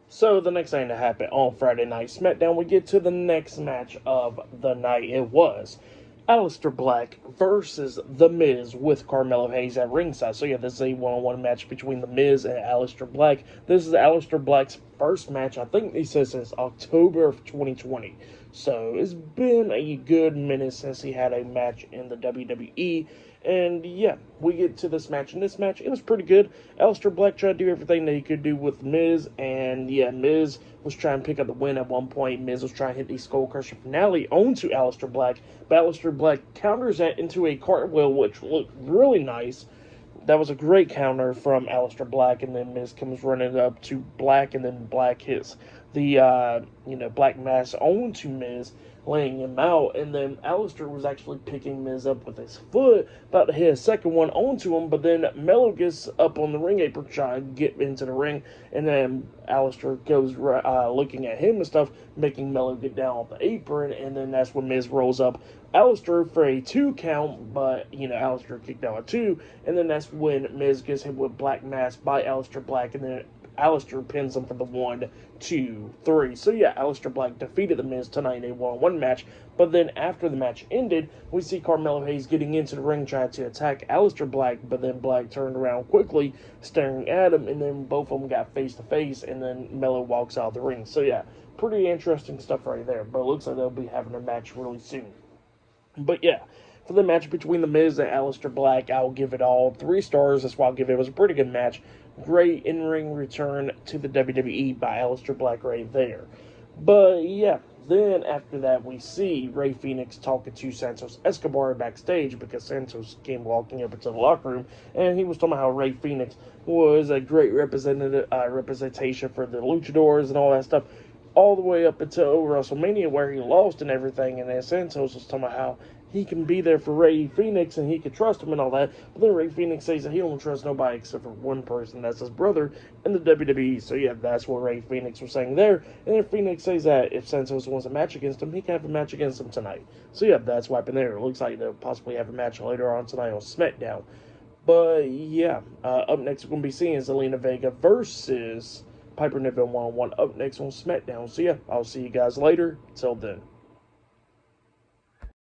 So the next thing to happen on Friday Night SmackDown, we get to the next match of the night. It was Aleister Black versus The Miz with Carmelo Hayes at ringside. So yeah, this is a one-on-one match between The Miz and Aleister Black. This is Aleister Black's first match, I think he says, since October of 2020. So it's been a good minute since he had a match in the WWE. And yeah, we get to this match. In this match, it was pretty good. Aleister Black tried to do everything that he could do with Miz. And yeah, Miz was trying to pick up the win at one point. Miz was trying to hit the Skull Crusher finale onto Aleister Black. But Aleister Black counters that into a cartwheel, which looked really nice. That was a great counter from Aleister Black, and then Miz comes running up to Black, and then Black hits the Black Mass onto Miz, laying him out, and then Aleister was actually picking Miz up with his foot, about to hit a second one onto him, but then Melo gets up on the ring apron trying to get into the ring, and then Aleister goes looking at him and stuff, making Melo get down off the apron, and then that's when Miz rolls up Aleister for a 2 count, but Aleister kicked out a 2, and then that's when Miz gets hit with Black Mass by Aleister Black, and then Aleister pins him for the 1, 2, 3. So yeah, Aleister Black defeated The Miz tonight in a one-on-one match, but then after the match ended, we see Carmelo Hayes getting into the ring trying to attack Aleister Black, but then Black turned around quickly, staring at him, and then both of them got face-to-face, and then Melo walks out of the ring. So yeah, pretty interesting stuff right there, but it looks like they'll be having a match really soon. But yeah, for the match between The Miz and Aleister Black, I'll give it all 3 stars. That's why I'll give it. It was a pretty good match. Great in-ring return to the WWE by Aleister Black right there. But yeah, then after that we see Rey Fenix talking to Santos Escobar backstage, because Santos came walking up into the locker room and he was talking about how Rey Fenix was a great representation for the luchadors and all that stuff, all the way up until WrestleMania where he lost and everything, and then Santos was talking about how he can be there for Rey Fenix and he can trust him and all that, but then Rey Fenix says that he don't trust nobody except for one person, that's his brother in the WWE. So yeah, that's what Rey Fenix was saying there, and then Fenix says that if Santos wants a match against him, he can have a match against him tonight. So yeah, that's what happened there. It looks like they'll possibly have a match later on tonight on SmackDown. But yeah, up next we're going to be seeing Zelina Vega versus Piper Niven one-on-one up next on SmackDown. So yeah, I'll see you guys later. Till then.